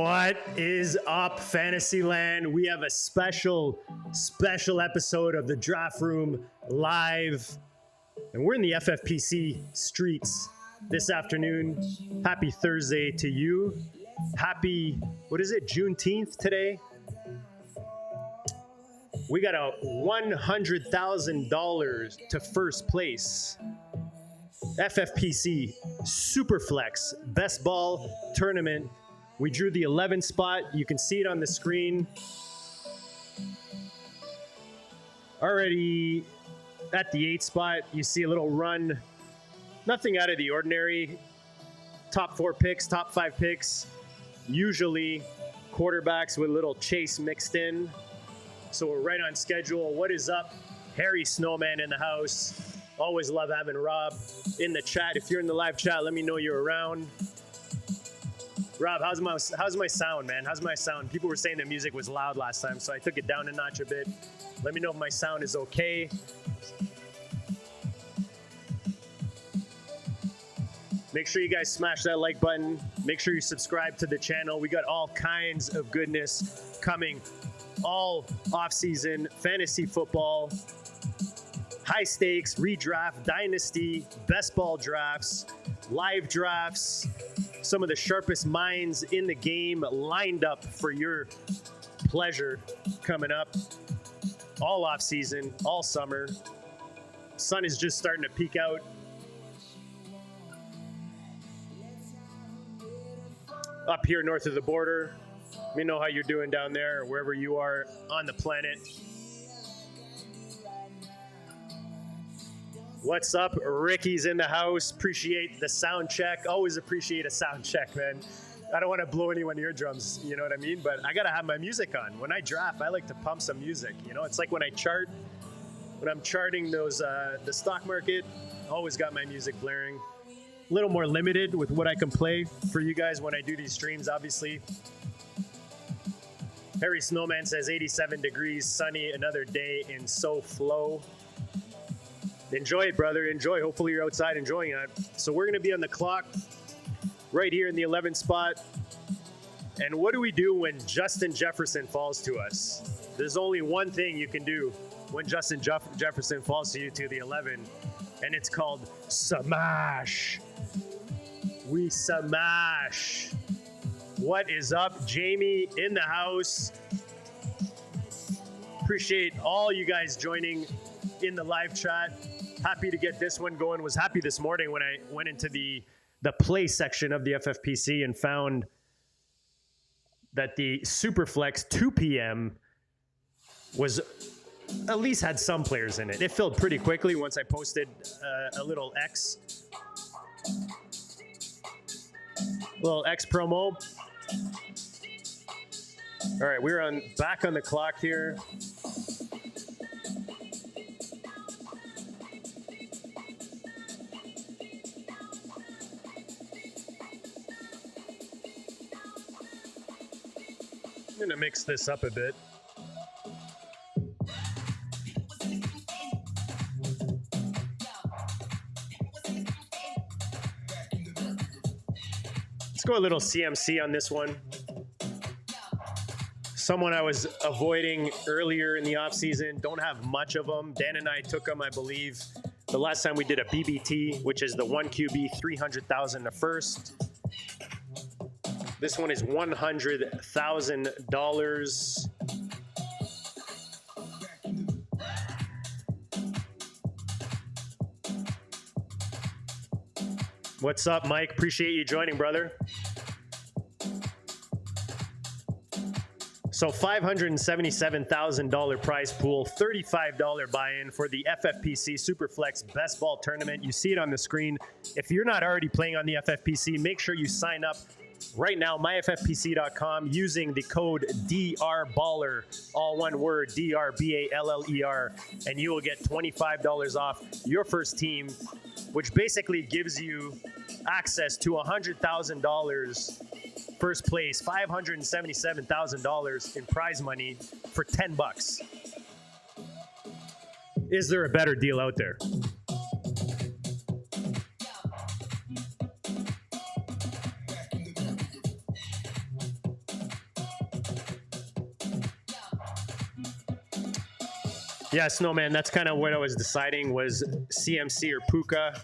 What is up, Fantasyland? We have a special episode of the Draft Room live, and we're in the FFPC streets this afternoon. Happy Thursday to you. Happy, what is it, Juneteenth today? We got a $100,000 to first place. FFPC Superflex Best Ball Tournament. We drew the 11th spot. You can see it on the screen. Already at the 8th spot, you see a little run. Nothing out of the ordinary. Top 4 picks, top 5 picks. Usually quarterbacks with a little chase mixed in. So we're right on schedule. What is up? Harry Snowman in the house. Always love having Rob in the chat. If you're in the live chat, let me know you're around. Rob, how's my sound, man? How's my sound? People were saying the music was loud last time, so I took it down a notch a bit. Let me know if my sound is okay. Make sure you guys smash that like button. Make sure you subscribe to the channel. We got all kinds of goodness coming all off-season. Fantasy football, high stakes, redraft, dynasty, best ball drafts, live drafts, some of the sharpest minds in the game lined up for your pleasure coming up all off season, all summer. Sun is just starting to peek out. Up here north of the border. Let me know how you're doing down there or wherever you are on the planet. What's up? Ricky's in the house. Appreciate the sound check. Always appreciate a sound check, man. I don't want to blow anyone eardrums, you know what I mean? But I got to have my music on. When I draft, I like to pump some music. You know, it's like when I chart, when I'm charting those, the stock market, always got my music blaring. A little more limited with what I can play for you guys when I do these streams, obviously. Harry Snowman says 87 degrees, sunny, another day in SoFlo. Enjoy it, brother. Enjoy. Hopefully you're outside enjoying it. So we're going to be on the clock right here in the 11th spot. And what do we do when Justin Jefferson falls to us? There's only one thing you can do when Justin Jefferson falls to you to the 11, and it's called smash. We smash. What is up? Jamie in the house. Appreciate all you guys joining in the live chat. Happy to get this one going. Was happy this morning when I went into the play section of the FFPC and found that the Superflex 2 p.m. was at least had some players in it. It filled pretty quickly once I posted a little X promo. All right, we're back on the clock here. I'm gonna mix this up a bit. Let's go a little CMC on this one. Someone I was avoiding earlier in the offseason, don't have much of them. Dan and I took them, I believe, the last time we did a BBT, which is the 1 QB, 300,000 the first. This one is $100,000. What's up, Mike? Appreciate you joining, brother. So $577,000 prize pool, $35 buy-in for the FFPC Superflex Best Ball Tournament. You see it on the screen. If you're not already playing on the FFPC, make sure you sign up right now, myffpc.com, using the code DRBALLER, all one word, DRBALLER, and you will get $25 off your first team, which basically gives you access to $100,000 first place, $577,000 in prize money for 10 bucks. Is there a better deal out there? Yeah, Snowman, that's kind of what I was deciding, was CMC or Puka.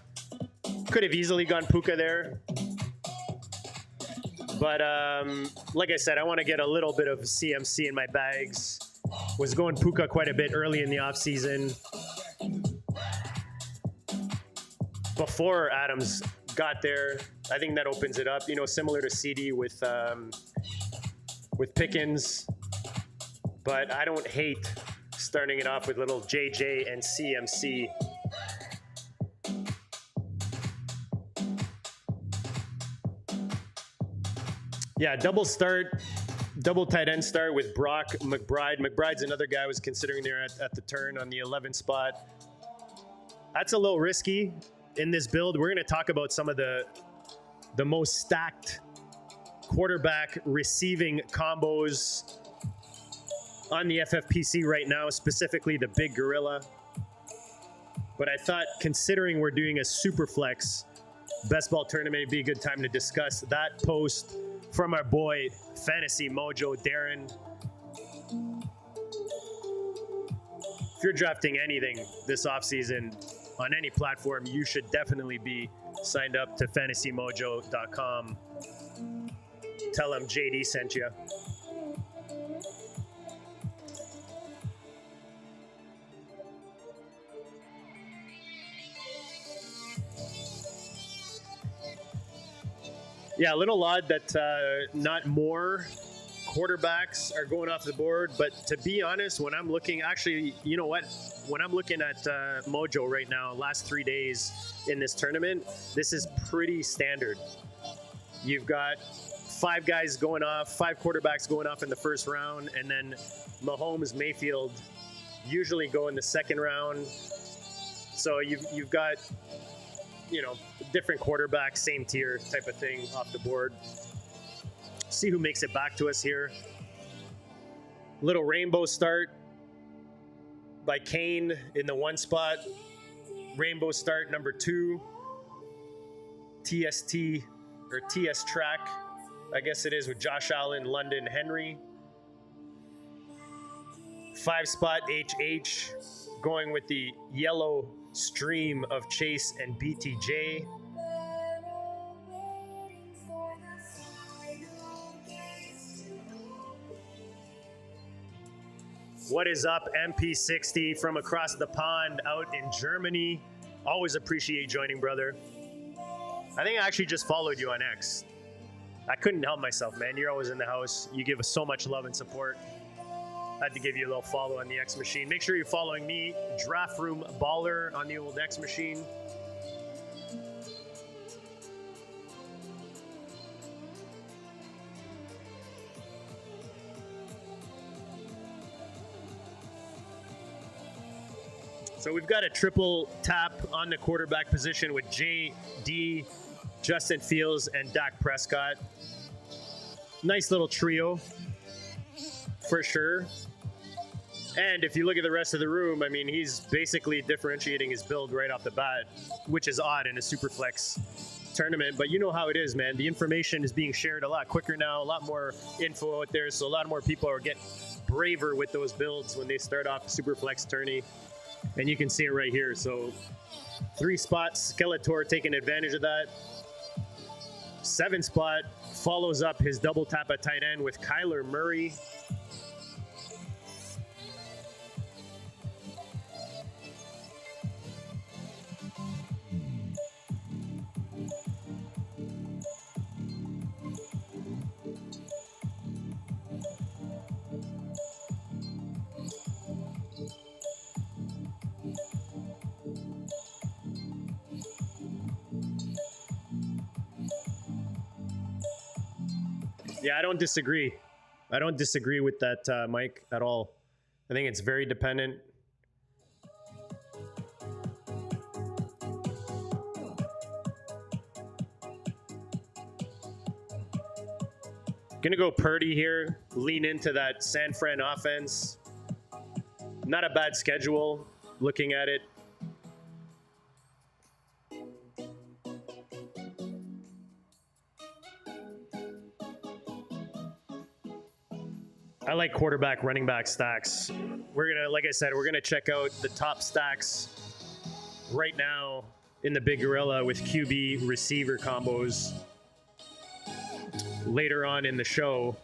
Could have easily gone Puka there. But like I said, I want to get a little bit of CMC in my bags. Was going Puka quite a bit early in the offseason. Before Adams got there, I think that opens it up, you know, similar to CD with Pickens. But I don't hate starting it off with little JJ and CMC. Yeah, double tight end start with Brock McBride. McBride's another guy I was considering there at the turn on the 11 spot. That's a little risky in this build. We're going to talk about some of the most stacked quarterback receiving combos on the FFPC right now, specifically the Big Gorilla. But I thought, considering we're doing a Superflex best ball tournament, it'd be a good time to discuss that post from our boy Fantasy Mojo, Darren. If you're drafting anything this offseason on any platform, you should definitely be signed up to fantasymojo.com. Tell them JD sent you. Yeah, a little odd that not more quarterbacks are going off the board. But to be honest, when I'm looking, actually, you know what? When I'm looking at Mojo right now, last 3 days in this tournament, this is pretty standard. You've got 5 guys going off, 5 quarterbacks going off in the first round, and then Mahomes, Mayfield usually go in the second round. So you've got, you know, different quarterbacks, same tier type of thing off the board. See who makes it back to us here. Little rainbow start by Kane in the 1 spot. Rainbow start number 2. TST or TS track, I guess it is, with Josh Allen, London, Henry. 5 spot HH, going with the yellow stream of Chase and BTJ. What is up, MP60 from across the pond out in Germany? Always appreciate joining, brother. I think I actually just followed you on X. I couldn't help myself, man. You're always in the house. You give us so much love and support. I had to give you a little follow on the X machine. Make sure you're following me, Draft Room Baller, on the old X machine. So we've got a triple tap on the quarterback position with JD, Justin Fields, and Dak Prescott. Nice little trio, for sure. And if you look at the rest of the room, I mean, he's basically differentiating his build right off the bat, which is odd in a Superflex tournament. But you know how it is, man. The information is being shared a lot quicker now, a lot more info out there, so a lot more people are getting braver with those builds when they start off Superflex tourney. And you can see it right here. So 3 spots, Skeletor taking advantage of that. 7 spot follows up his double tap at tight end with Kyler Murray. Yeah, I don't disagree. I don't disagree with that, Mike, at all. I think it's very dependent. Gonna go Purdy here, lean into that San Fran offense. Not a bad schedule, looking at it. I like quarterback, running back stacks. We're gonna, like I said, we're gonna check out the top stacks right now in the Big Gorilla with QB receiver combos later on in the show.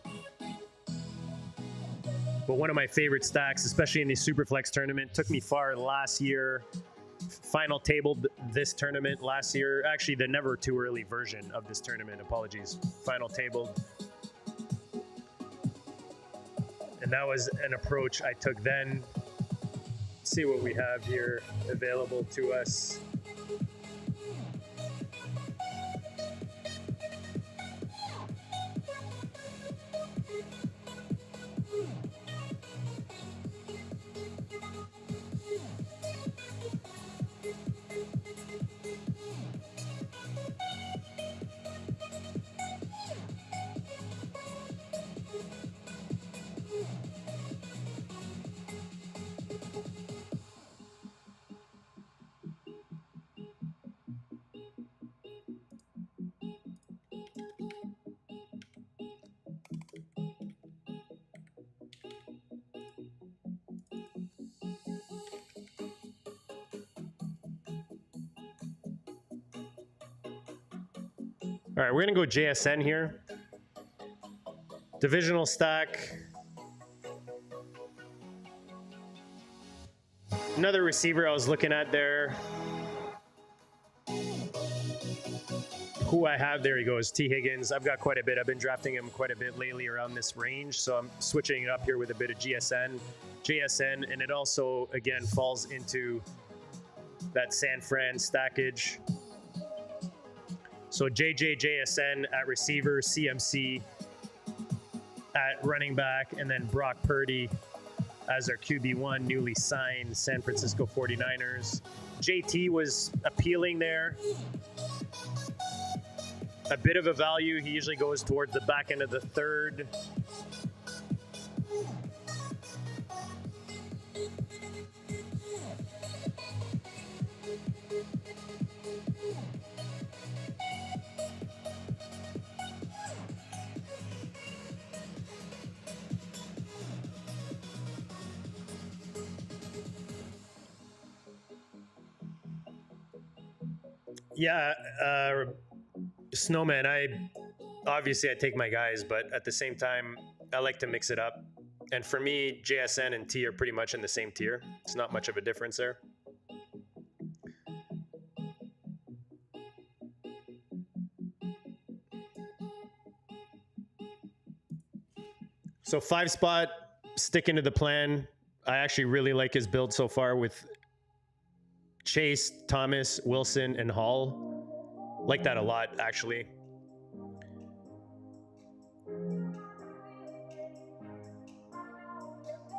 But one of my favorite stacks, especially in the Superflex tournament, took me far last year. Final tabled this tournament last year. Actually, the never too early version of this tournament. Apologies. Final tabled. And that was an approach I took then. Let's see what we have here available to us. All right, we're gonna go JSN here. Divisional stack. Another receiver I was looking at there. Who I have, there he goes, T. Higgins. I've got quite a bit. I've been drafting him quite a bit lately around this range, so I'm switching it up here with a bit of JSN, and it also, again, falls into that San Fran stackage. So JSN at receiver, CMC at running back, and then Brock Purdy as our QB1, newly signed San Francisco 49ers. JT was appealing there. A bit of a value. He usually goes towards the back end of the third. Yeah, Snowman, I take my guys, but at the same time, I like to mix it up. And for me, JSN and T are pretty much in the same tier. It's not much of a difference there. So 5-spot, sticking to the plan. I actually really like his build so far with Chase, Thomas, Wilson, and Hall. Like that a lot, actually.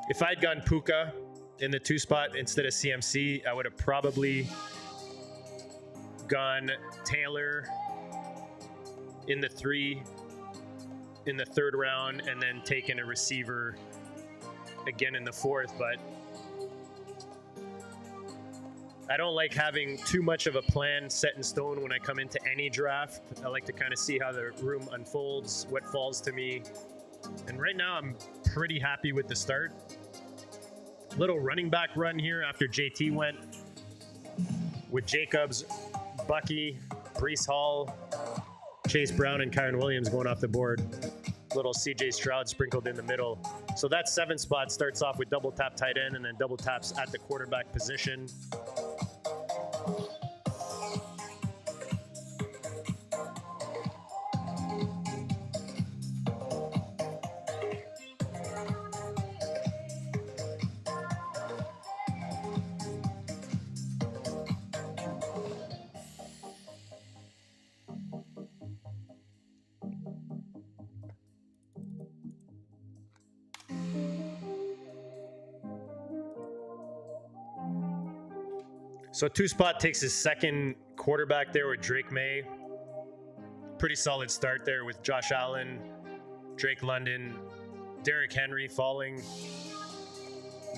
If I'd gone Puka in the 2-spot instead of CMC, I would have probably gone Taylor in the 3 in the 3rd round and then taken a receiver again in the 4th, but I don't like having too much of a plan set in stone when I come into any draft. I like to kind of see how the room unfolds, what falls to me. And right now I'm pretty happy with the start. Little running back run here after JT went with Jacobs, Bucky, Breece Hall, Chase Brown, and Kyron Williams going off the board. Little CJ Stroud sprinkled in the middle. So that 7-spot starts off with double tap tight end and then double taps at the quarterback position. So 2-spot takes his second quarterback there with Drake May. Pretty solid start there with Josh Allen, Drake London, Derrick Henry falling,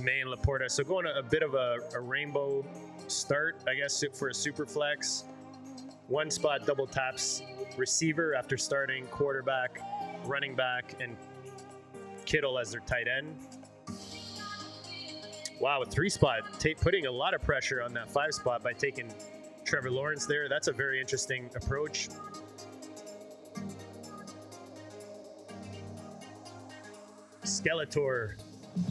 May and Laporta. So going a bit of a rainbow start, I guess, for a super flex. 1-spot double taps receiver after starting quarterback, running back, and Kittle as their tight end. Wow, a 3-spot, putting a lot of pressure on that 5-spot by taking Trevor Lawrence there. That's a very interesting approach. Skeletor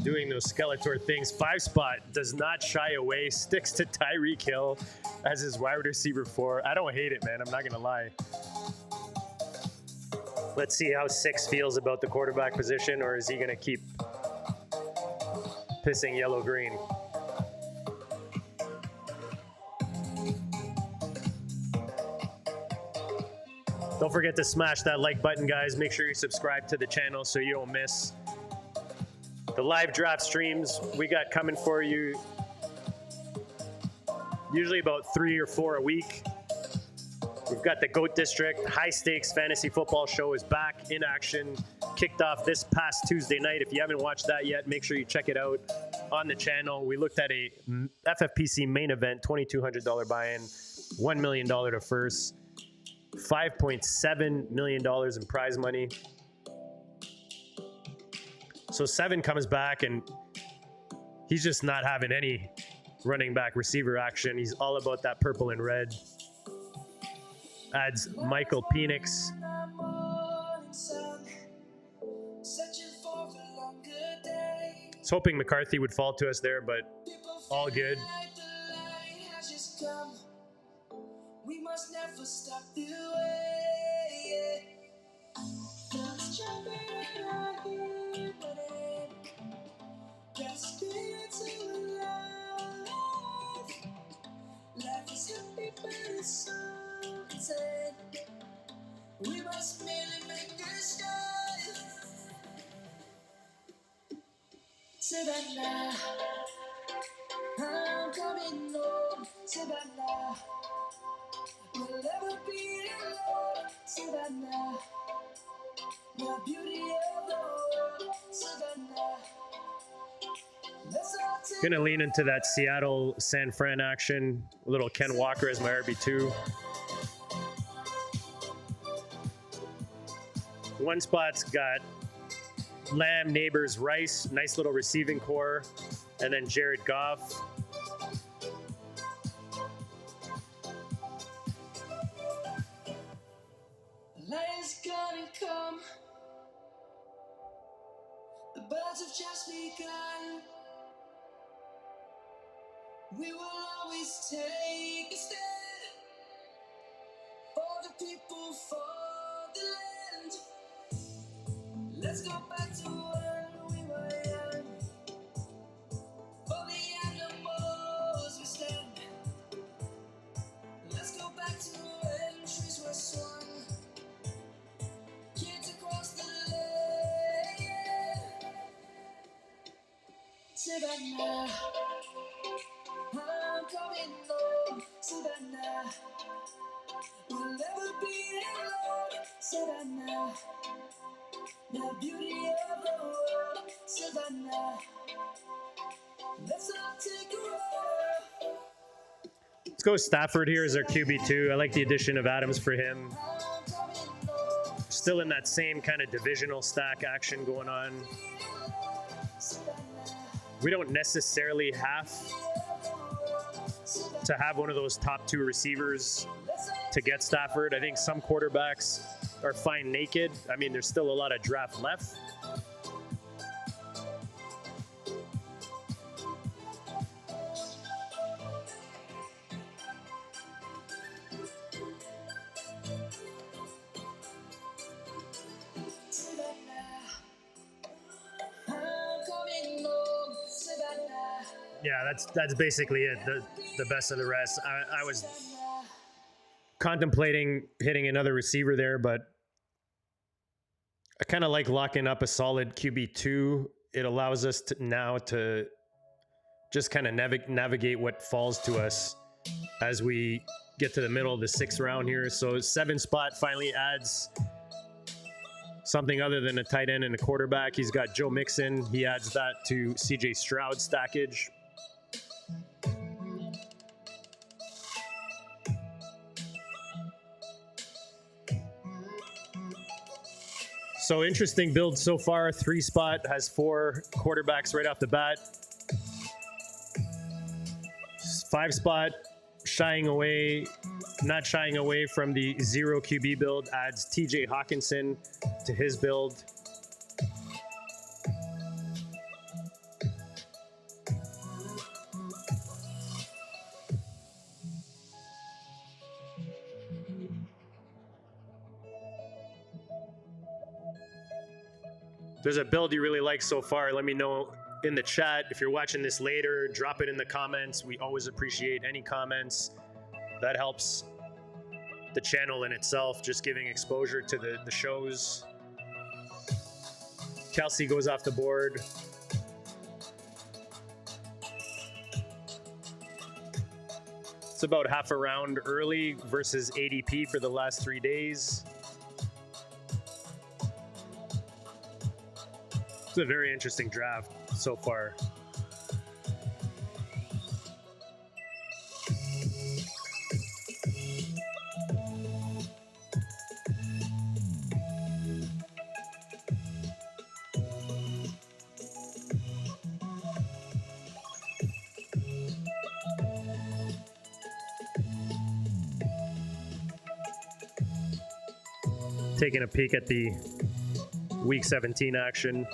doing those Skeletor things. 5-spot does not shy away, sticks to Tyreek Hill as his wide receiver 4. I don't hate it, man. I'm not going to lie. Let's see how 6 feels about the quarterback position, or is he going to keep pissing yellow-green? Don't forget to smash that like button, guys. Make sure you subscribe to the channel so you don't miss the live draft streams we got coming for you. Usually about 3 or 4 a week. We've got the GOAT District. High Stakes Fantasy Football Show is back in action. Kicked off this past Tuesday night. If you haven't watched that yet, make sure you check it out on the channel. We looked at a FFPC main event, $2,200 buy-in, $1 million to first, $5.7 million in prize money. So 7 comes back, and he's just not having any running back receiver action. He's all about that purple and red. Adds Michael Penix. Was hoping McCarthy would fall to us there, but all good. We must never stop the way. Life is happy, but it's so sad. We must merely make a start. Savannah, I'm coming home. Savannah, we'll never be alone. Savannah, the beauty of the world. Savannah. Gonna lean into that Seattle San Fran action. A little Ken Walker as my RB2. 1 spot's got Lamb, Neighbors, Rice, nice little receiving core, and then Jared Goff. Lion's gonna come. The birds have just begun. We will always take a stand for the people, for the land. Let's go back to when we were young. For the animals we stand. Let's go back to when trees were swung. Kids across the land. Savannah, I'm coming home. Savannah, we'll never be alone. Savannah, the beauty of the world. Savannah, let's all take a roll. Let's go Stafford here as our QB2. I like the addition of Adams for him. Still in that same kind of divisional stack action going on. We don't necessarily have to have one of those top 2 receivers to get Stafford. I think some quarterbacks are fine naked. I mean, there's still a lot of draft left. Yeah, that's basically it. The best of the rest. I was contemplating hitting another receiver there, but I kind of like locking up a solid QB2. It allows us to now to just kind of navigate what falls to us as we get to the middle of the 6th round here. So 7 spot finally adds something other than a tight end and a quarterback. He's got Joe Mixon. He adds that to CJ Stroud's stackage. So interesting build so far. 3-spot has 4 quarterbacks right off the bat. 5-spot not shying away from the 0 QB build, adds TJ Hawkinson to his build. If there's a build you really like so far, let me know in the chat. If you're watching this later, drop it in the comments. We always appreciate any comments. That helps the channel in itself, just giving exposure to the shows. Kelsey goes off the board. It's about half a round early versus ADP for the last 3 days. It's a very interesting draft so far. Taking a peek at the Week 17 action.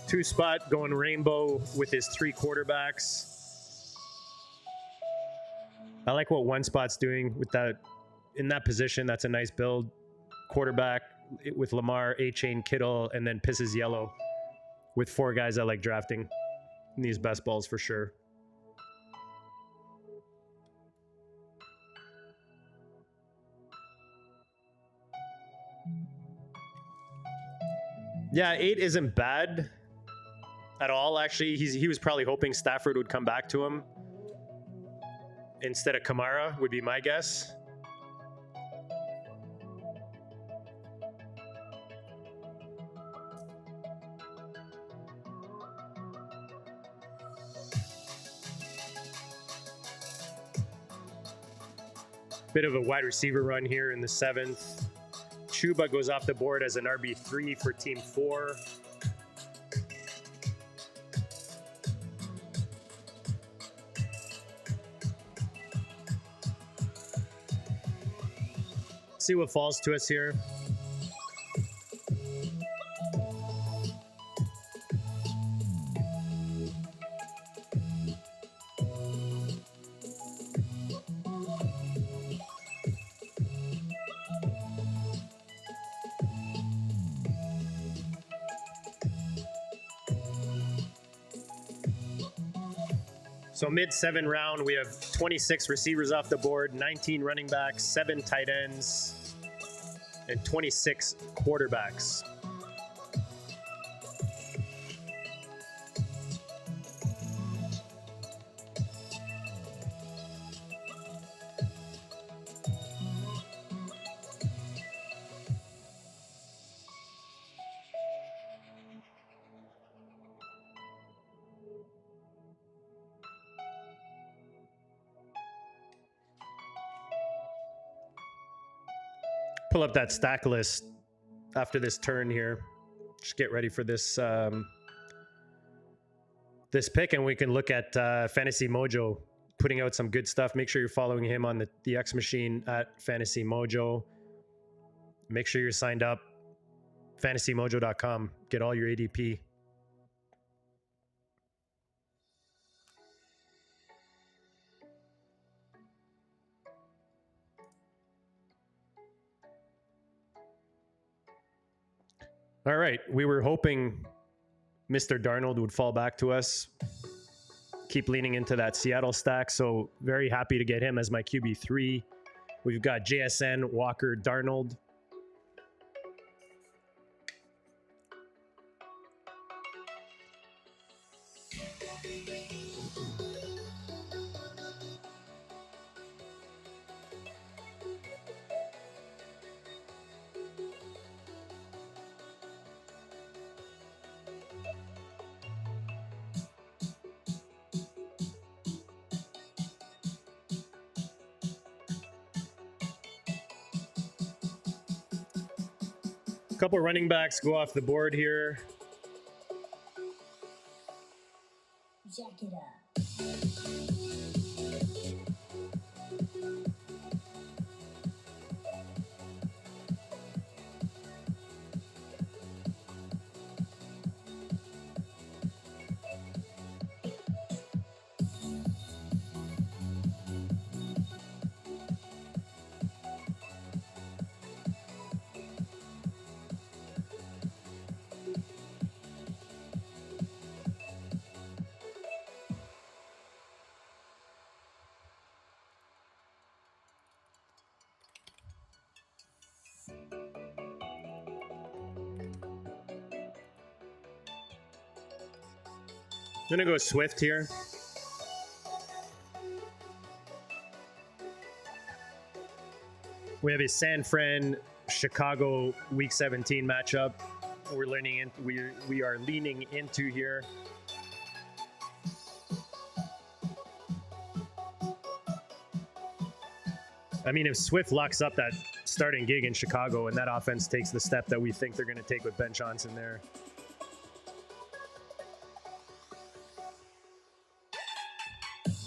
Two-spot going rainbow with his 3 quarterbacks. I like what 1-spot's doing with that in that position. That's a nice build. Quarterback with Lamar, A-Chain, Kittle, and then pisses yellow with 4 guys I like drafting in these best balls for sure. Yeah, 8 isn't bad at all, actually. He was probably hoping Stafford would come back to him instead of Kamara, would be my guess. Bit of a wide receiver run here in the 7th. Chuba goes off the board as an RB3 for Team 4. See what falls to us here. So mid-7 round, we have 26 receivers off the board, 19 running backs, 7 tight ends, and 26 quarterbacks. Pull up that stack list after this turn here. Just get ready for this this pick, and we can look at Fantasy Mojo putting out some good stuff. Make sure you're following him on the X machine at Fantasy Mojo. Make sure you're signed up. FantasyMojo.com. Get all your ADP. All right, we were hoping Mr. Darnold would fall back to us. Keep leaning into that Seattle stack, so very happy to get him as my QB3. We've got JSN, Walker, Darnold. Couple running backs go off the board here. Jack it up. I'm gonna go Swift here. We have a San Fran Chicago Week 17 matchup. We are leaning into here. I mean, if Swift locks up that starting gig in Chicago and that offense takes the step that we think they're going to take with Ben Johnson there,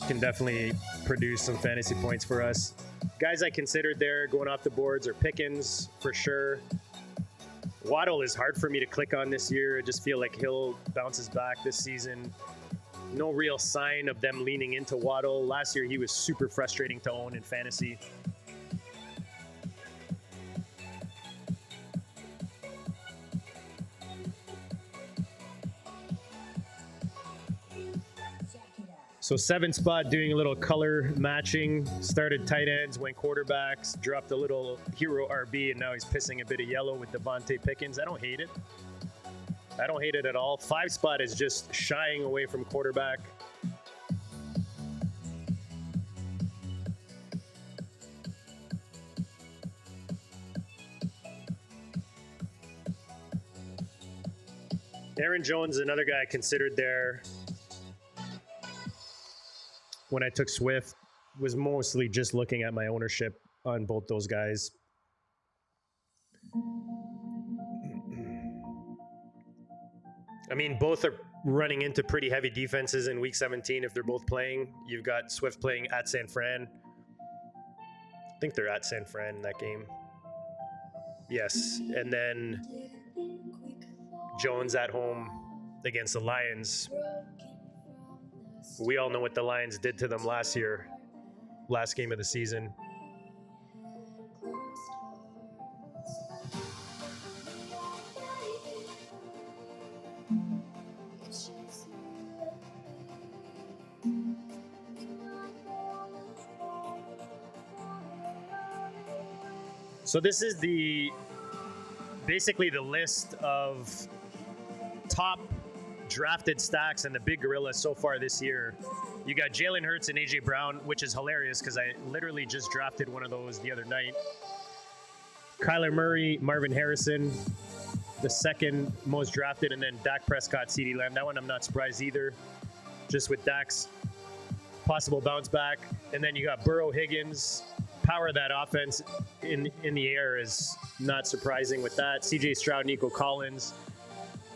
can definitely produce some fantasy points for us. Guys I considered there going off the boards are Pickens for sure. Waddle is hard for me to click on this year. I just feel like Hill bounces back this season. No real sign of them leaning into Waddle. Last year he was super frustrating to own in fantasy. So 7 spot doing a little color matching. Started tight ends, went quarterbacks, dropped a little hero RB, and now he's pissing a bit of yellow with Devontae Pickens. I don't hate it. I don't hate it at all. 5 spot is just shying away from quarterback. Aaron Jones, another guy I considered there. When I took Swift, was mostly just looking at my ownership on both those guys. I mean, both are running into pretty heavy defenses in Week 17 if they're both playing. You've got Swift playing at San Fran. I think they're at San Fran in that game. Yes, and then Jones at home against the Lions. We all know what the Lions did to them last year, last game of the season. So this is basically the list of top drafted stacks and the big gorillas so far this year. You got Jalen Hurts and AJ Brown, which is hilarious because I literally just drafted one of those the other night. Kyler Murray, Marvin Harrison, the second most drafted, and then Dak Prescott, CeeDee Lamb. That one I'm not surprised either, just with Dak's possible bounce back. And then you got Burrow, Higgins. Power of that offense in the air is not surprising with that. CJ Stroud, Nico Collins.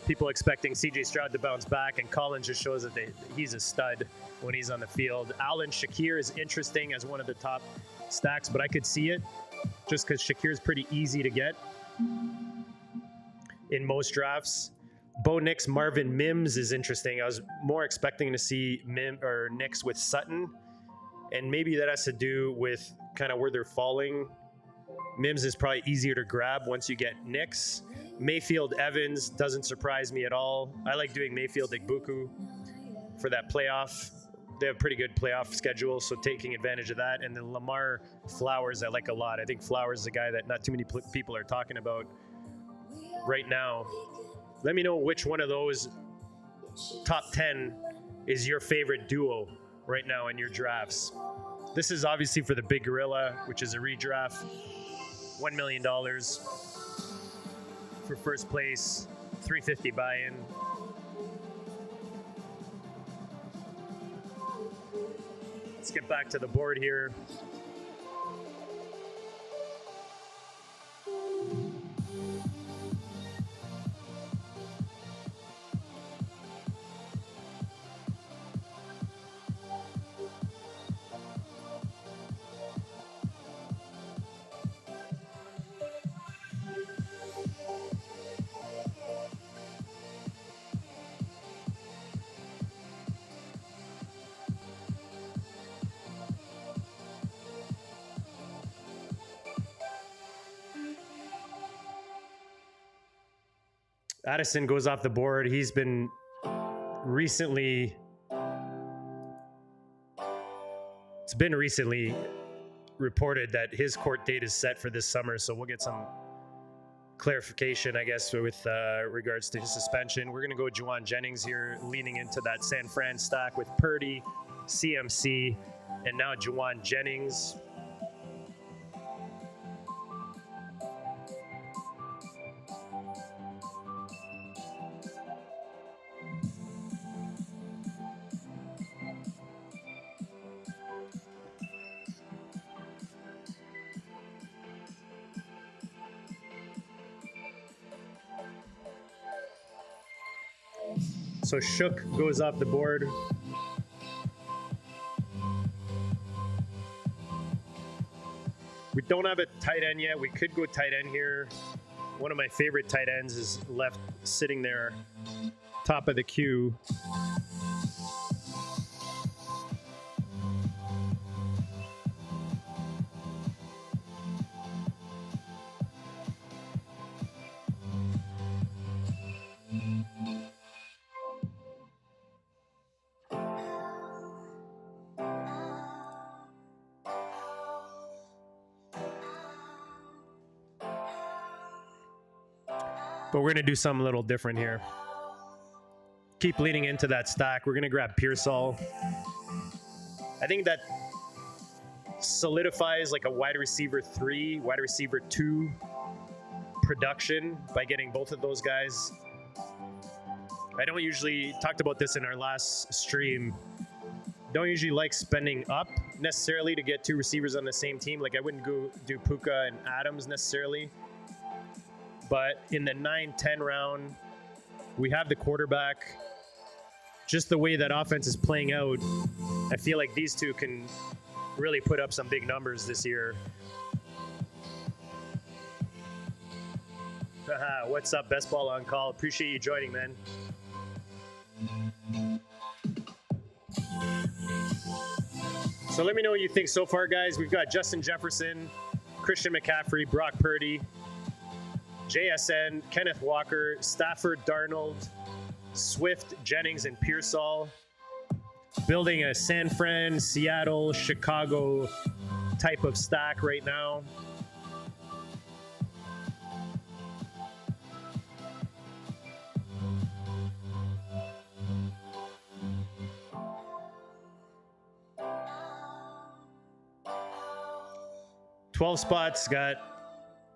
People expecting CJ Stroud to bounce back, and Collins just shows that he's a stud when he's on the field. Allen Shakir is interesting as one of the top stacks, but I could see it just because Shakir's pretty easy to get in most drafts. Bo Nix, Marvin Mims is interesting. I was more expecting to see Nix with Sutton, and maybe that has to do with kind of where they're falling. Mims is probably easier to grab once you get Nix. Mayfield Evans doesn't surprise me at all. I like doing Mayfield Igbuku for that playoff. They have a pretty good playoff schedule, so taking advantage of that. And then Lamar Flowers I like a lot. I think Flowers is a guy that not too many people are talking about right now. Let me know which one of those top 10 is your favorite duo right now in your drafts. This is obviously for the Big Gorilla, which is a redraft. $1 million for first place, $350 buy-in. Let's get back to the board here. Addison goes off the board. He's been recently... It's been recently reported that his court date is set for this summer, so we'll get some clarification, I guess, with regards to his suspension. We're going to go Juwan Jennings here, leaning into that San Fran stack with Purdy, CMC, and now Juwan Jennings. So Shook goes off the board. We don't have a tight end yet. We could go tight end here. One of my favorite tight ends is left sitting there, top of the queue. But we're going to do something a little different here. Keep leaning into that stack. We're going to grab Pearsall. I think that solidifies like a wide receiver 3, wide receiver 2 production by getting both of those guys. I don't usually, talked about this in our last stream, don't usually like spending up necessarily to get 2 receivers on the same team. Like I wouldn't go do Puka and Adams necessarily. But in the 9-10 round, we have the quarterback. Just the way that offense is playing out, I feel like these two can really put up some big numbers this year. Haha, what's up, Best Ball on Call? Appreciate you joining, man. So let me know what you think so far, guys. We've got Justin Jefferson, Christian McCaffrey, Brock Purdy, JSN, Kenneth Walker, Stafford, Darnold, Swift, Jennings, and Pearsall. Building a San Fran, Seattle, Chicago type of stack right now. $12 spots, got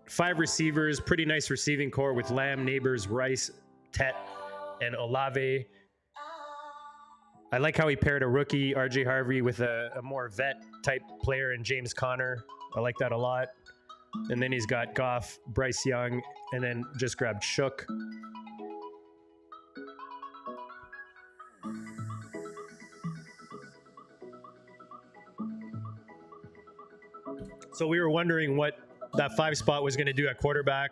5 receivers, pretty nice receiving core with Lamb, Neighbors, Rice, Tet, and Olave. I like how he paired a rookie, RJ Harvey, with a more vet type player in James Conner. I like that a lot. And then he's got Goff, Bryce Young, and then just grabbed Shook. So we were wondering what that 5 spot was going to do at quarterback.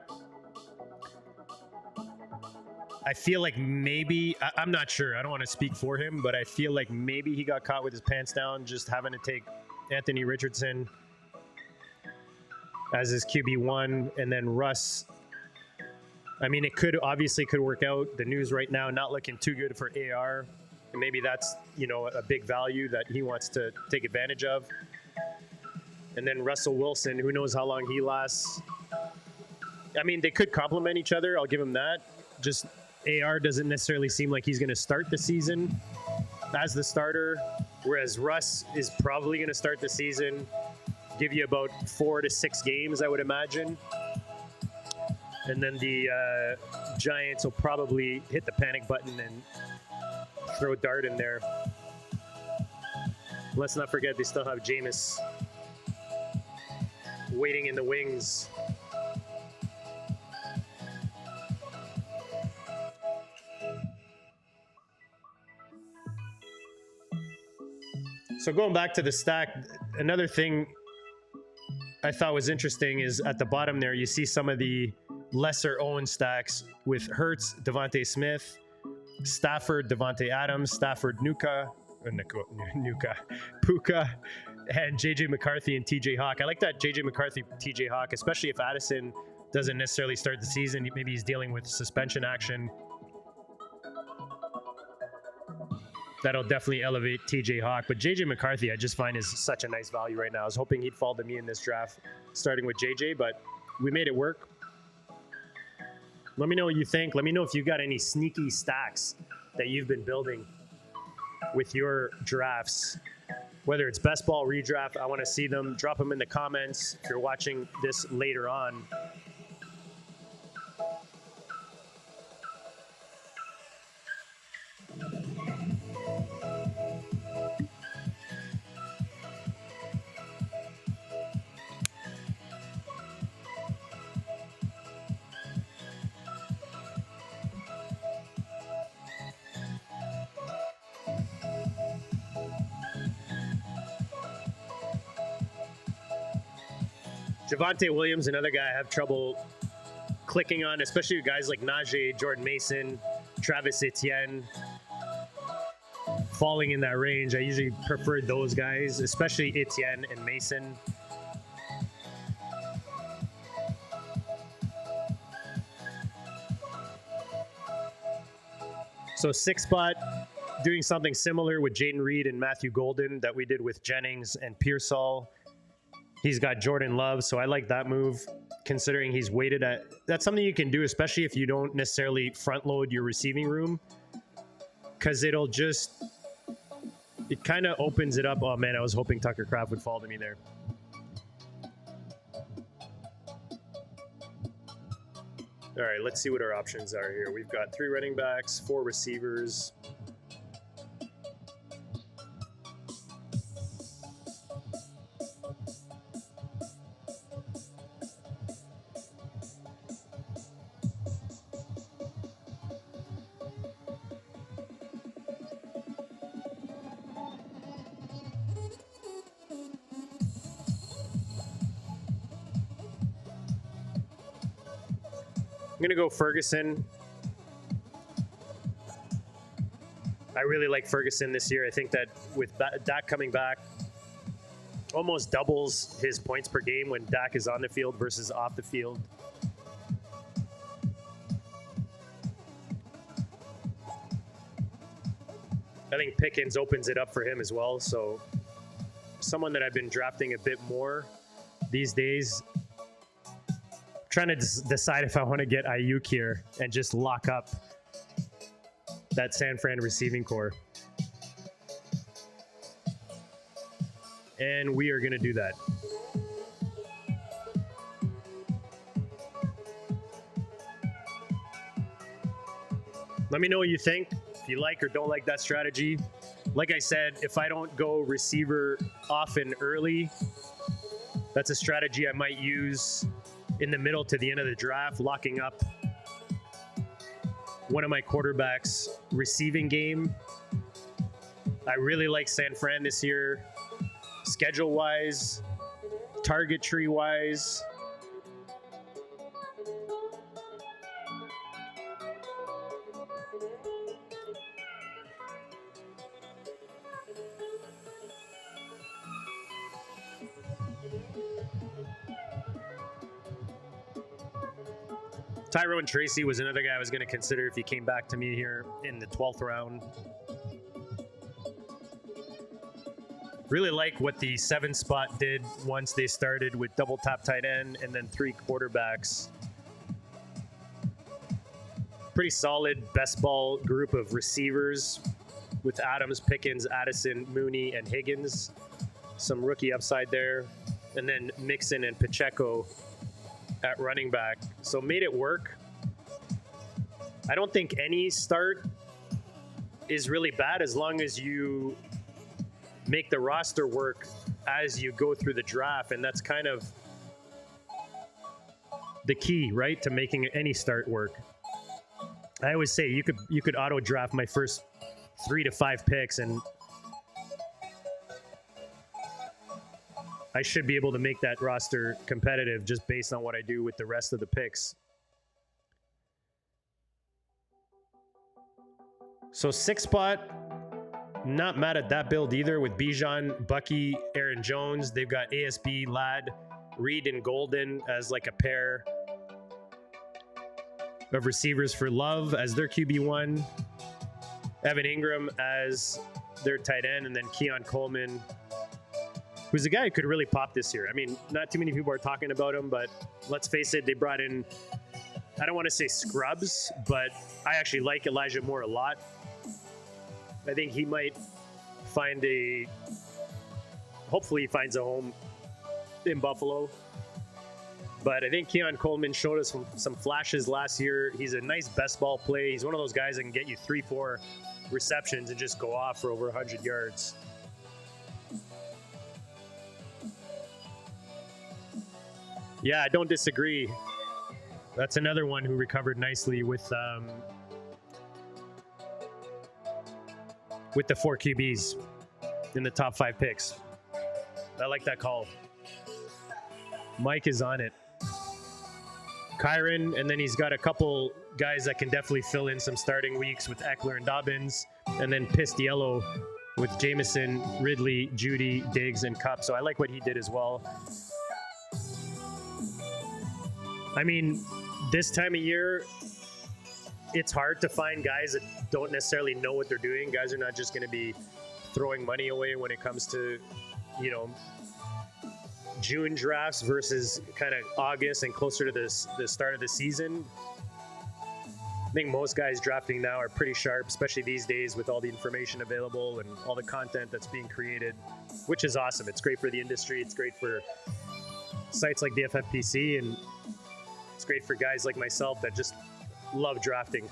I feel like maybe, I'm not sure. I don't want to speak for him, but I feel like maybe he got caught with his pants down, just having to take Anthony Richardson as his QB1, and then Russ. I mean, it obviously could work out. The news right now, not looking too good for AR. And maybe that's, a big value that he wants to take advantage of. And then Russell Wilson, who knows how long he lasts. I mean, they could complement each other. I'll give him that. Just AR doesn't necessarily seem like he's going to start the season as the starter, whereas Russ is probably going to start the season, give you about 4 to 6 games, I would imagine. And then the Giants will probably hit the panic button and throw Dart in there. Let's not forget they still have Jameis waiting in the wings. So going back to the stack, another thing I thought was interesting is at the bottom there, you see some of the lesser owned stacks with Hurts, Devontae Smith, Stafford, Devontae Adams, Stafford, Puka, and JJ McCarthy and TJ Hawk. I like that JJ McCarthy, TJ Hawk, especially if Addison doesn't necessarily start the season. Maybe he's dealing with suspension action. That'll definitely elevate TJ Hawk. But JJ McCarthy, I just find is such a nice value right now. I was hoping he'd fall to me in this draft, starting with JJ, but we made it work. Let me know what you think. Let me know if you got any sneaky stacks that you've been building with your drafts. Whether it's best ball redraft, I want to see them. Drop them in the comments if you're watching this later on. Javonte Williams, another guy I have trouble clicking on, especially guys like Najee, Jordan Mason, Travis Etienne, falling in that range. I usually prefer those guys, especially Etienne and Mason. So 6 spot, doing something similar with Jaden Reed and Matthew Golden that we did with Jennings and Pearsall. He's got Jordan Love, so I like that move, considering he's weighted at... That's something you can do, especially if you don't necessarily front load your receiving room, because it'll just... It kind of opens it up. Oh, man, I was hoping Tucker Kraft would fall to me there. All right, let's see what our options are here. We've got 3 running backs, 4 receivers. I'm going to go Ferguson. I really like Ferguson this year. I think that with Dak coming back, almost doubles his points per game when Dak is on the field versus off the field. I think Pickens opens it up for him as well. So someone that I've been drafting a bit more these days. Trying to decide if I want to get Ayuk here and just lock up that San Fran receiving core. And we are going to do that. Let me know what you think, if you like or don't like that strategy. Like I said, if I don't go receiver often early, that's a strategy I might use in the middle to the end of the draft, locking up one of my quarterbacks' receiving game. I really like San Fran this year, schedule-wise, target tree-wise. Tyrone Tracy was another guy I was going to consider if he came back to me here in the 12th round. Really like what the 7 spot did once they started with double tap tight end and then 3 quarterbacks. Pretty solid best ball group of receivers with Adams, Pickens, Addison, Mooney, and Higgins. Some rookie upside there. And then Mixon and Pacheco at running back. So made it work. I don't think any start is really bad as long as you make the roster work as you go through the draft. And that's kind of the key, right, to making any start work. I always say you could auto draft my first 3 to 5 picks and I should be able to make that roster competitive just based on what I do with the rest of the picks. So 6 spot, not mad at that build either with Bijan, Bucky, Aaron Jones. They've got ASB, Ladd, Reed, and Golden as like a pair. of receivers for Love as their QB1, Evan Ingram as their tight end, and then Keon Coleman, who's a guy who could really pop this year. I mean, not too many people are talking about him, but let's face it, they brought in, I don't want to say scrubs, but I actually like Elijah Moore a lot. I think he might find hopefully he finds a home in Buffalo. But I think Keon Coleman showed us some flashes last year. He's a nice best ball play. He's one of those guys that can get you 3-4 receptions and just go off for over 100 yards. Yeah, I don't disagree. That's another one who recovered nicely with the 4 QBs in the top 5 picks. I like that call. Mike is on it. Kyron, and then he's got a couple guys that can definitely fill in some starting weeks with Eckler and Dobbins, and then Pissed Yellow with Jameson, Ridley, Judy, Diggs, and Cup. So I like what he did as well. I mean, this time of year, it's hard to find guys that don't necessarily know what they're doing. Guys are not just going to be throwing money away when it comes to, you know, June drafts versus kind of August and closer to the start of the season. I think most guys drafting now are pretty sharp, especially these days with all the information available and all the content that's being created, which is awesome. It's great for the industry. It's great for sites like the FFPC, and it's great for guys like myself that just love drafting.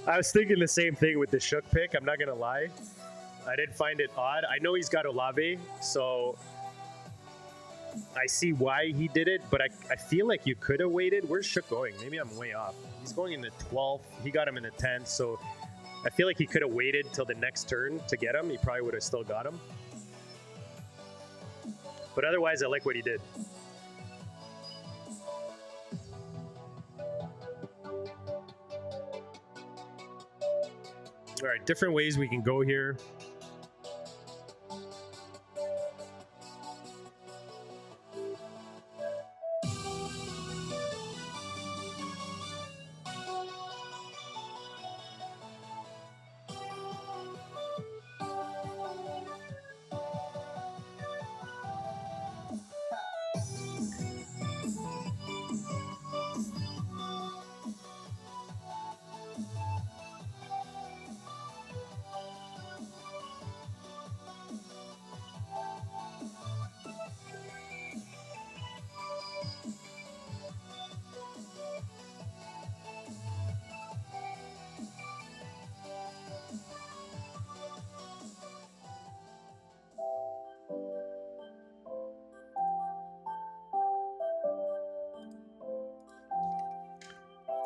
I was thinking the same thing with the Shook pick. I'm not going to lie. I did find it odd. I know he's got Olave, so I see why he did it, but I feel like you could have waited. Where's Shook going? Maybe I'm way off. He's going in the 12th. He got him in the 10th, so I feel like he could have waited till the next turn to get him. He probably would have still got him. But otherwise, I like what he did. All right, different ways we can go here.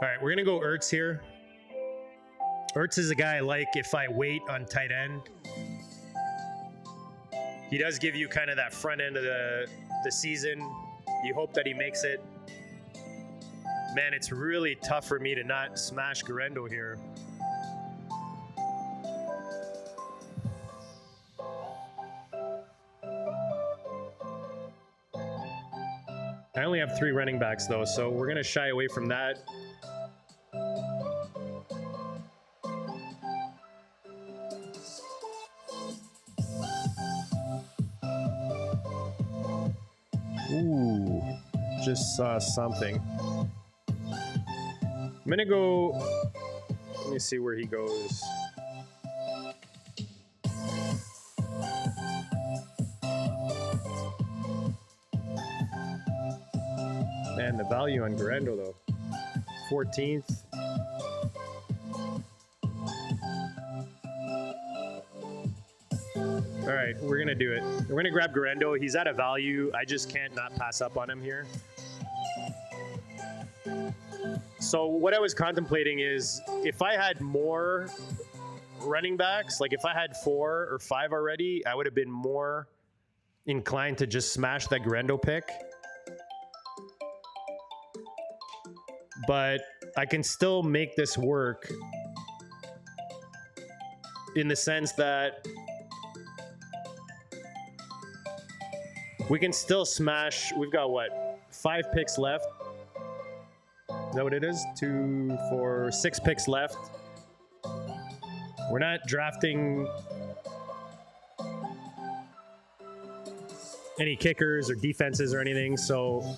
All right, we're going to go Ertz here. Ertz is a guy I like if I wait on tight end. He does give you kind of that front end of the season. You hope that he makes it. Man, it's really tough for me to not smash Garendo here. I only have 3 running backs, though, so we're going to shy away from that. Ooh, just saw something. I'm going to go... Let me see where he goes. Man, the value on Garendo, though. 14th. All right, we're going to do it. We're going to grab Garendo. He's at a value. I just can't not pass up on him here. So what I was contemplating is if I had more running backs, like if I had 4 or 5 already, I would have been more inclined to just smash that Garendo pick. But I can still make this work in the sense that We can still smash. We've got what? 5 picks left. Is that what it is? 2, 4, 6 picks left. We're not drafting any kickers or defenses or anything, so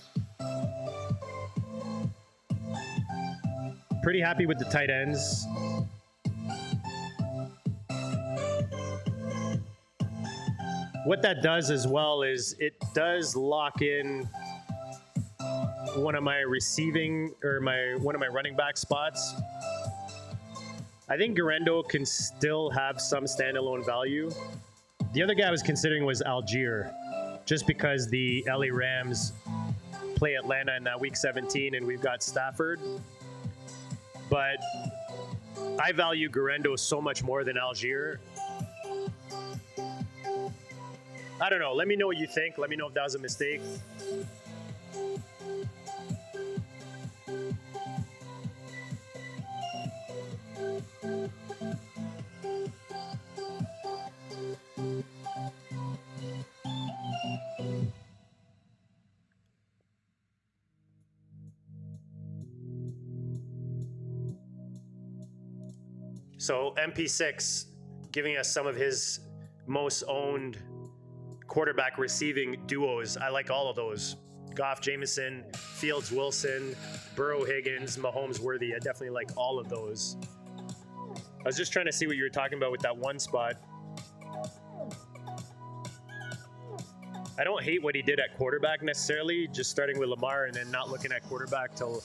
pretty happy with the tight ends. What that does as well is it does lock in one of my receiving or one of my running back spots. I think Garendo can still have some standalone value. The other guy I was considering was Algier, just because the LA Rams play Atlanta in that week 17 and we've got Stafford. But I value Garendo so much more than Algier. I don't know. Let me know what you think. Let me know if that was a mistake. So MP6 giving us some of his most owned quarterback receiving duos. I like all of those. Goff, Jameson, Fields, Wilson, Burrow, Higgins, Mahomes, Worthy. I definitely like all of those. I was just trying to see what you were talking about with that one spot. I don't hate what he did at quarterback necessarily, just starting with Lamar and then not looking at quarterback till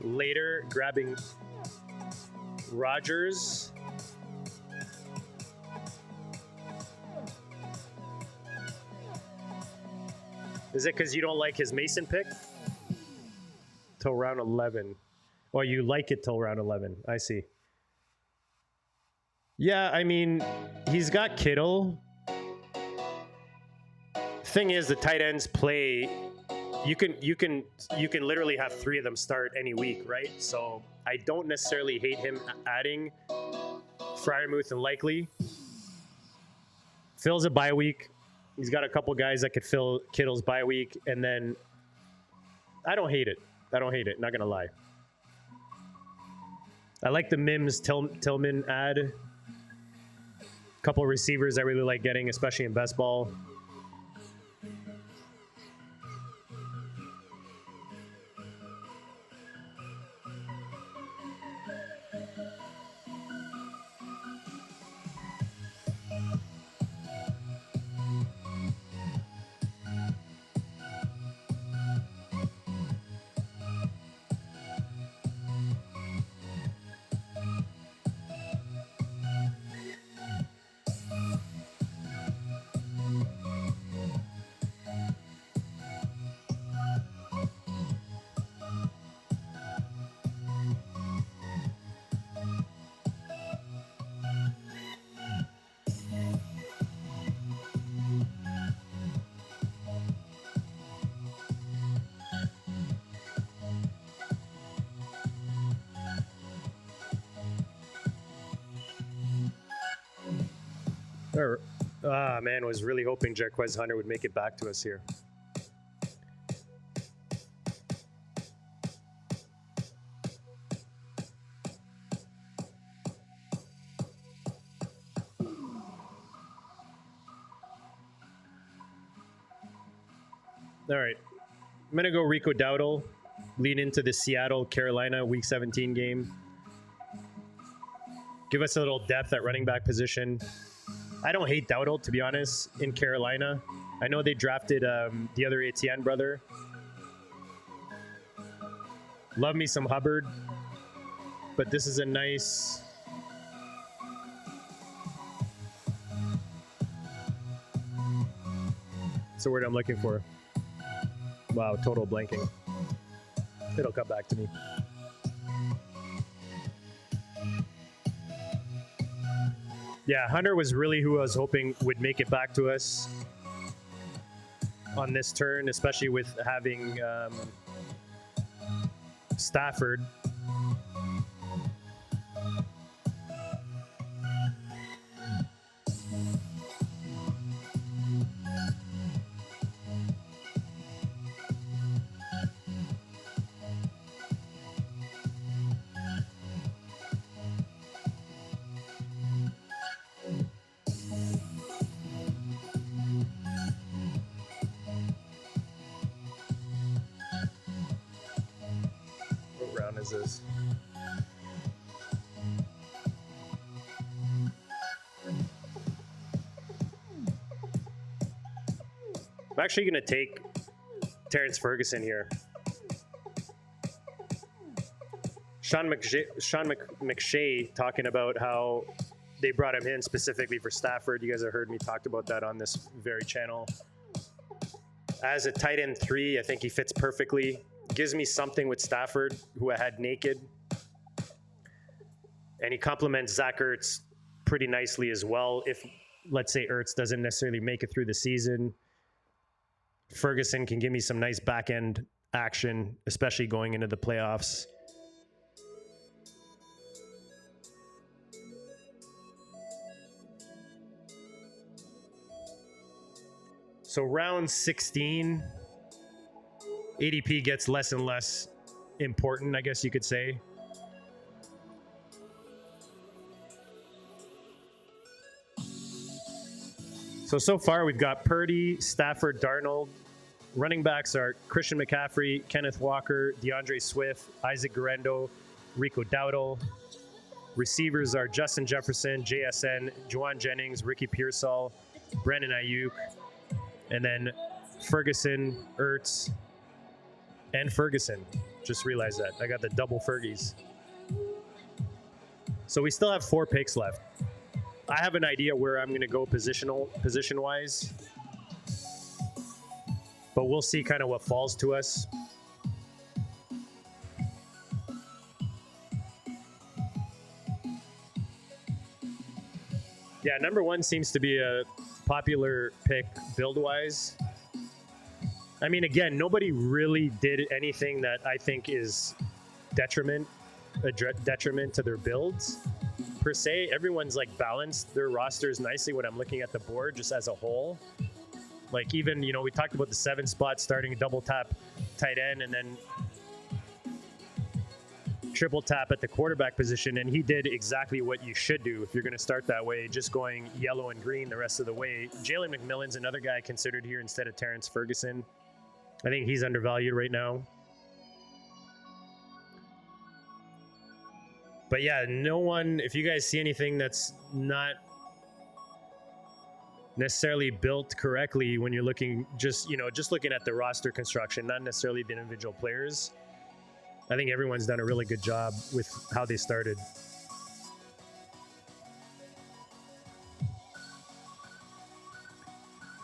later, grabbing Rodgers. Is it because you don't like his Mason pick? Till round 11. Or you like it till round 11. I see. Yeah, I mean, he's got Kittle. Thing is, the tight ends play. You can literally have 3 of them start any week, right? So I don't necessarily hate him adding Freiermuth and Likely. Phil's a bye week. He's got a couple guys that could fill Kittle's bye week, and then I don't hate it. I don't hate it. Not gonna lie. I like the Mims Tillman ad. Couple receivers I really like getting, especially in best ball. Man, was really hoping Jarquez Hunter would make it back to us here. All right, I'm gonna go Rico Dowdle, lead into the Seattle-Carolina Week 17 game. Give us a little depth at running back position. I don't hate Dowdle, to be honest, in Carolina. I know they drafted the other Etienne brother. Love me some Hubbard, but this is a nice... What's the word I'm looking for? Wow, total blanking. It'll come back to me. Yeah, Hunter was really who I was hoping would make it back to us on this turn, especially with having Stafford. is this? I'm actually going to take Terrence Ferguson here. Sean McShay talking about how they brought him in specifically for Stafford. You guys have heard me talk about that on this very channel. As a tight end 3, I think he fits perfectly. Gives me something with Stafford, who I had naked. And he complements Zach Ertz pretty nicely as well. If, let's say, Ertz doesn't necessarily make it through the season, Ferguson can give me some nice back-end action, especially going into the playoffs. So round 16, ADP gets less and less important, I guess you could say. So far we've got Purdy, Stafford, Darnold. Running backs are Christian McCaffrey, Kenneth Walker, DeAndre Swift, Isaac Guerrero, Rico Dowdle. Receivers are Justin Jefferson, JSN, Juwan Jennings, Ricky Pearsall, Brandon Ayuk, and then Ferguson, Ertz, and Ferguson. Just realized that. I got the double Fergies. So we still have 4 picks left. I have an idea where I'm going to go position-wise. But we'll see kind of what falls to us. Yeah, number 1 seems to be a popular pick build-wise. I mean, again, nobody really did anything that I think is detriment to their builds. Per se, everyone's like balanced their rosters nicely when I'm looking at the board just as a whole. Like even, you know, we talked about the 7 spot starting a double tap tight end and then triple tap at the quarterback position, and he did exactly what you should do if you're going to start that way, just going yellow and green the rest of the way. Jalen McMillan's another guy considered here instead of Terrence Ferguson. I think he's undervalued right now. But yeah, no one, if you guys see anything that's not necessarily built correctly when you're looking just looking at the roster construction, not necessarily the individual players, I think everyone's done a really good job with how they started.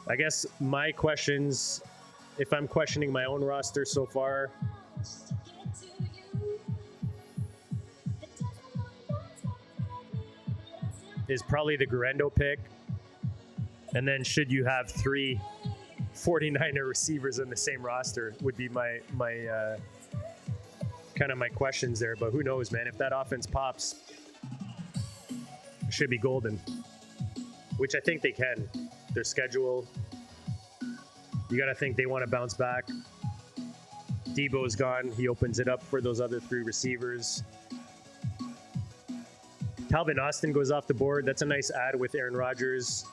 I guess my questions, if I'm questioning my own roster so far, is probably the Guerrero pick. And then should you have 3 49er receivers in the same roster would be my kind of my questions there. But who knows, man? If that offense pops, it should be golden, which I think they can. Their schedule, you got to think they want to bounce back. Debo's gone. He opens it up for those other 3 receivers. Calvin Austin goes off the board. That's a nice add with Aaron Rodgers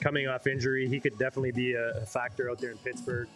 coming off injury. He could definitely be a factor out there in Pittsburgh.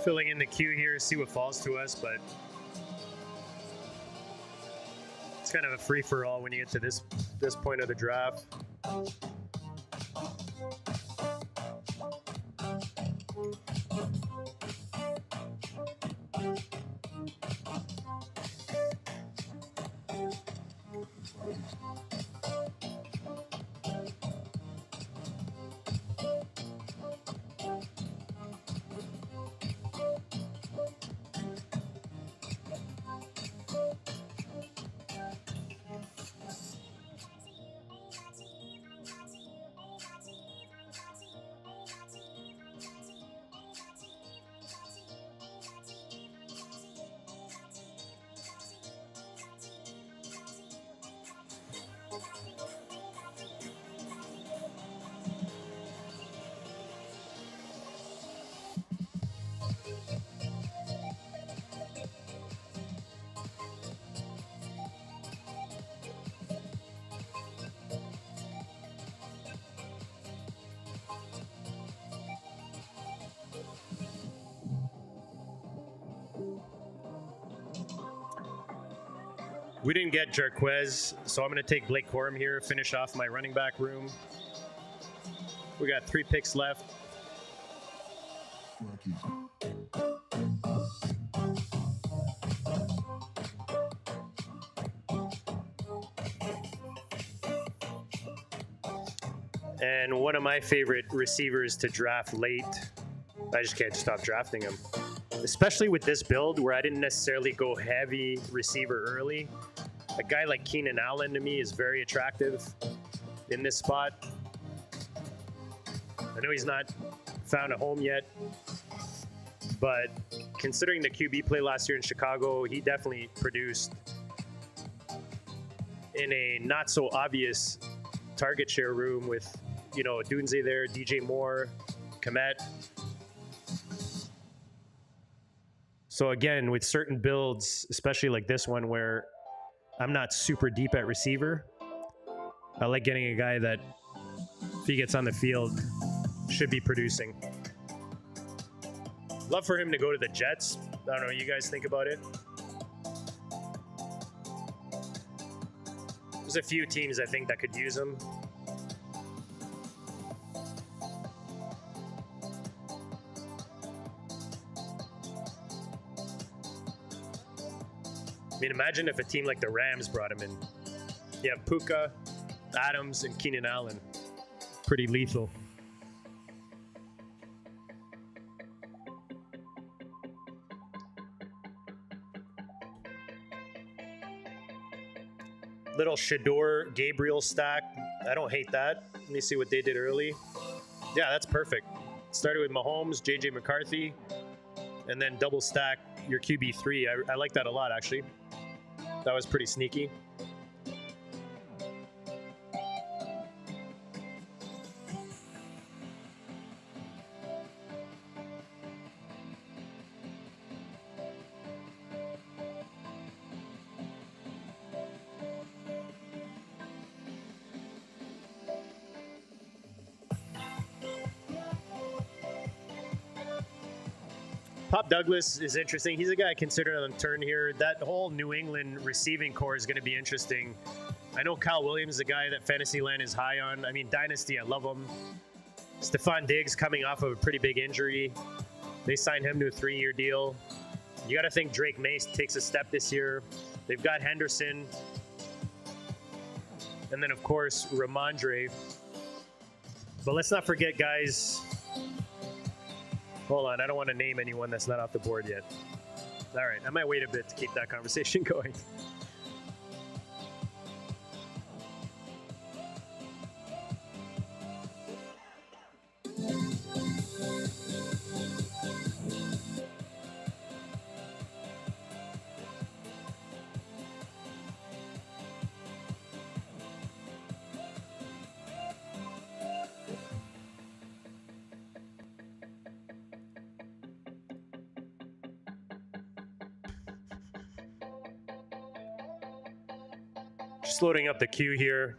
Filling in the queue here, see what falls to us, but it's kind of a free-for-all when you get to this point of the draft. We didn't get Jarquez, so I'm going to take Blake Corum here, finish off my running back room. We got 3 picks left. And one of my favorite receivers to draft late, I just can't stop drafting him. Especially with this build where I didn't necessarily go heavy receiver early. A guy like Keenan Allen to me is very attractive in this spot. I know he's not found a home yet, but considering the QB play last year in Chicago, he definitely produced in a not so obvious target share room with, you know, Dunze there, DJ Moore, Komet. So again, with certain builds, especially like this one where I'm not super deep at receiver, I like getting a guy that, if he gets on the field, should be producing. Love for him to go to the Jets. I don't know what you guys think about it. There's a few teams I think that could use him. I mean, imagine if a team like the Rams brought him in. You have Puka, Adams, and Keenan Allen. Pretty lethal. Little Shador Gabriel stack. I don't hate that. Let me see what they did early. Yeah, that's perfect. Started with Mahomes, JJ McCarthy, and then double stack your QB3. I like that a lot, actually. That was pretty sneaky. Pop Douglas is interesting. He's a guy I consider on the turn here. That whole New England receiving core is going to be interesting. I know Kyle Williams is a guy that Fantasyland is high on. I mean, Dynasty, I love him. Stephon Diggs coming off of a pretty big injury. They signed him to a 3-year deal. You got to think Drake Mace takes a step this year. They've got Henderson. And then, of course, Ramondre. But let's not forget, guys. Hold on, I don't want to name anyone that's not off the board yet. All right, I might wait a bit to keep that conversation going. Just loading up the queue here.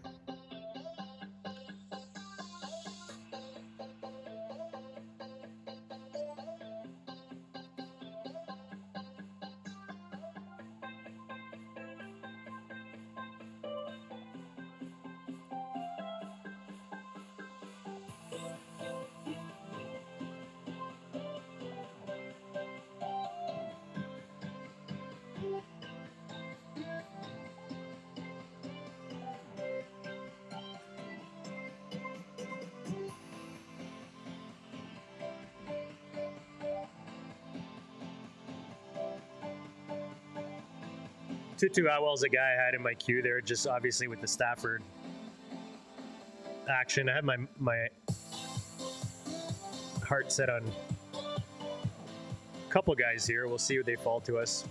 Tutu Atwell's a guy I had in my queue there, just obviously with the Stafford action. I have my heart set on a couple guys here. We'll see who they fall to us.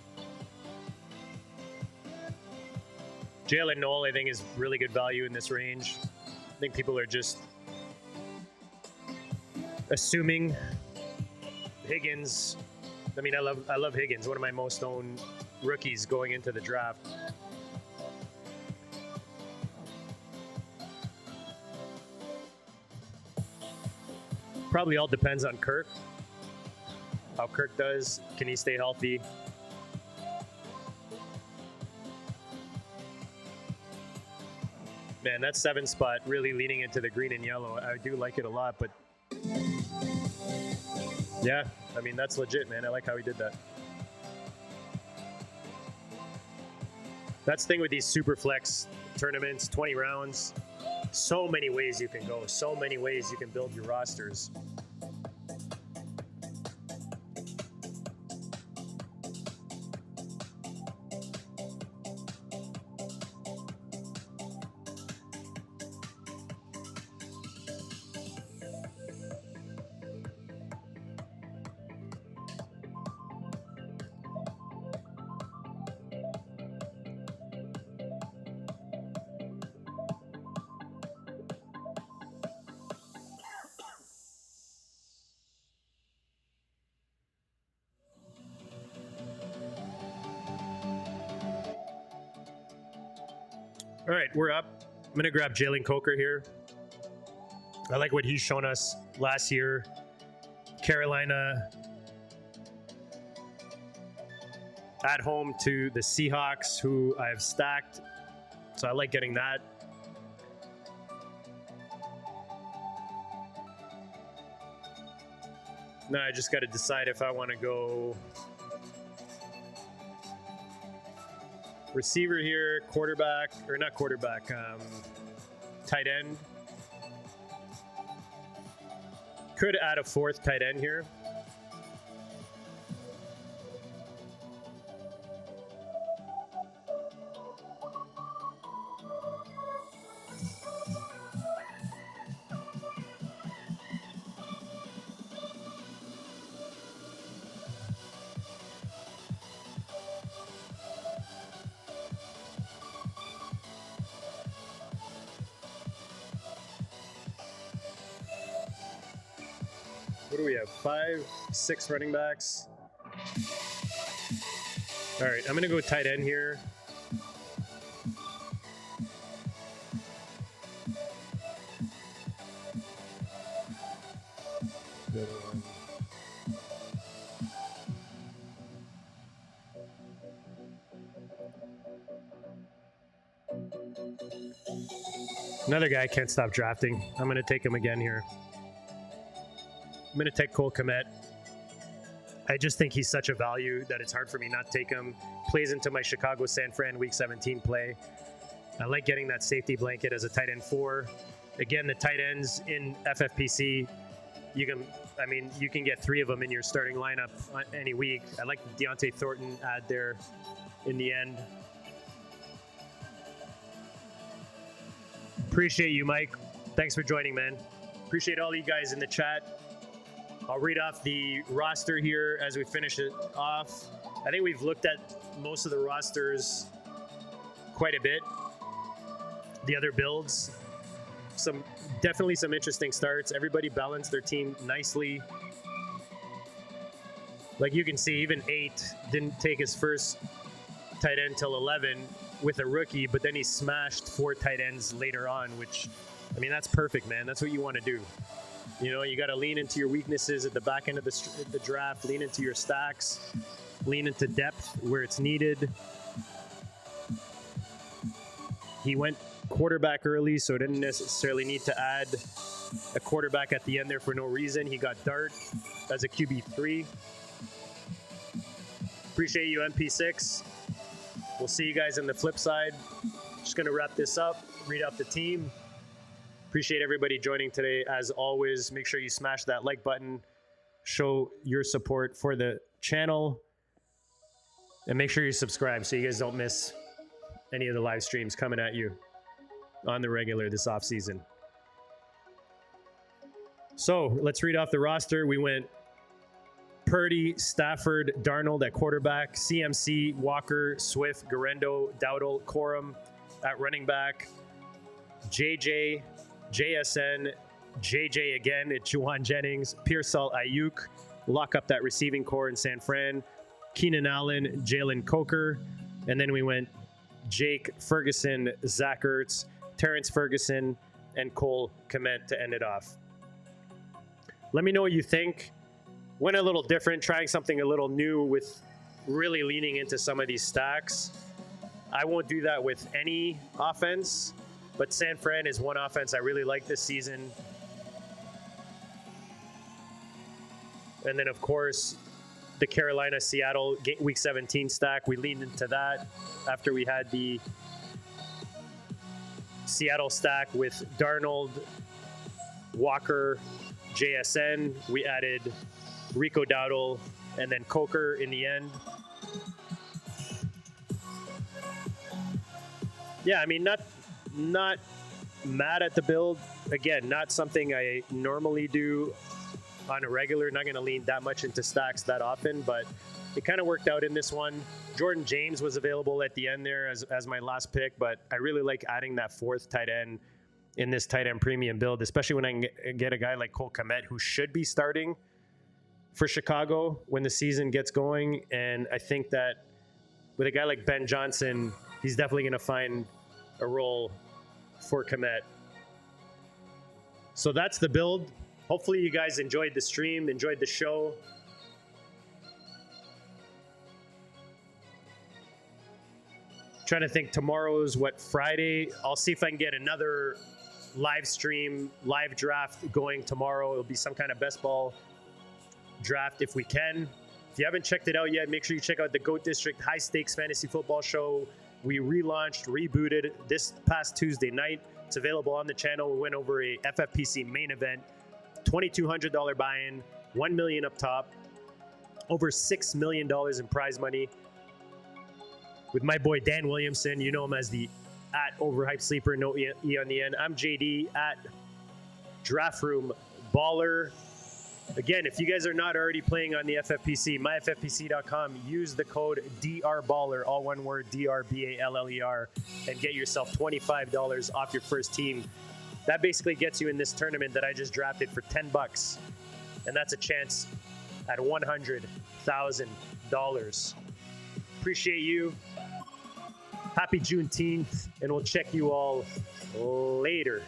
Jalen Noel, I think, is really good value in this range. I think people are just assuming Higgins. I mean, I love Higgins, one of my most owned rookies going into the draft. Probably all depends on Kirk. How Kirk does. Can he stay healthy? Man, that 7 spot really leaning into the green and yellow. I do like it a lot, but yeah, I mean, that's legit, man. I like how he did that. That's the thing with these Superflex tournaments, 20 rounds. So many ways you can go. So many ways you can build your rosters. All right, we're up. I'm going to grab Jalen Coker here. I like what he's shown us last year. Carolina at home to the Seahawks, who I've stacked. So I like getting that. Now I just got to decide if I want to go receiver here, quarterback, or not quarterback, tight end. Could add a 4th tight end here. What do we have? 5, 6 running backs. All right, I'm going to go tight end here. Another guy I can't stop drafting. I'm going to take him again here. I'm going to take Cole Kmet. I just think he's such a value that it's hard for me not to take him. Plays into my Chicago San Fran Week 17 play. I like getting that safety blanket as a tight end 4. Again, the tight ends in FFPC, you can get 3 of them in your starting lineup any week. I like Deontay Thornton add there in the end. Appreciate you, Mike. Thanks for joining, man. Appreciate all you guys in the chat. I'll read off the roster here as we finish it off. I think we've looked at most of the rosters quite a bit. The other builds, definitely some interesting starts. Everybody balanced their team nicely. Like you can see, even 8 didn't take his first tight end till 11 with a rookie, but then he smashed 4 tight ends later on, which, I mean, that's perfect, man. That's what you want to do. You know, you got to lean into your weaknesses at the back end of the draft, lean into your stacks, lean into depth where it's needed. He went quarterback early, so didn't necessarily need to add a quarterback at the end there for no reason. He got Dart as a QB3. Appreciate you, MP6. We'll see you guys on the flip side. Just going to wrap this up, read out the team. Appreciate everybody joining today. As always, make sure you smash that like button, show your support for the channel, and make sure you subscribe so you guys don't miss any of the live streams coming at you on the regular this off season. So let's read off the roster. We went Purdy, Stafford, Darnold at quarterback, CMC, Walker, Swift, Garendo, Dowdle, Corum at running back, JJ, JSN, JJ again at Juwan Jennings, Pearsall, Ayuk, lock up that receiving core in San Fran, Keenan Allen, Jalen Coker, and then we went Jake Ferguson, Zach Ertz, Terrence Ferguson, and Cole Kmet to end it off. Let me know what you think. Went a little different, trying something a little new with really leaning into some of these stacks. I won't do that with any offense. But San Fran is one offense I really like this season. And then, of course, the Carolina-Seattle Week 17 stack. We leaned into that after we had the Seattle stack with Darnold, Walker, JSN. We added Rico Dowdle and then Coker in the end. Yeah, I mean, not mad at the build. Again, not something I normally do on a regular. Not going to lean that much into stacks that often, but it kind of worked out in this one. Jordan James was available at the end there as my last pick, but I really like adding that fourth tight end in this tight end premium build, especially when I can get a guy like Cole Kmet, who should be starting for Chicago when the season gets going. And I think that with a guy like Ben Johnson, he's definitely going to find a role for Kmet. So that's the build. Hopefully you guys enjoyed the stream, enjoyed the show. Trying to think, tomorrow's what, Friday? I'll see if I can get another live stream, live draft going tomorrow. It'll be some kind of best ball draft if we can. If you haven't checked it out yet, make sure you check out the GOAT District High Stakes Fantasy Football Show. We relaunched, rebooted this past Tuesday night. It's available on the channel. We went over a FFPC main event, $2,200 buy-in, $1 million up top, over $6 million in prize money. With my boy Dan Williamson, you know him as the @overhyped sleeper, no E on the end. I'm JD @Draft Room Baller. Again, if you guys are not already playing on the FFPC, myffpc.com, use the code DRBaller, all one word, DRBALLER, and get yourself $25 off your first team. That basically gets you in this tournament that I just drafted for $10, and that's a chance at $100,000. Appreciate you. Happy Juneteenth, and we'll check you all later.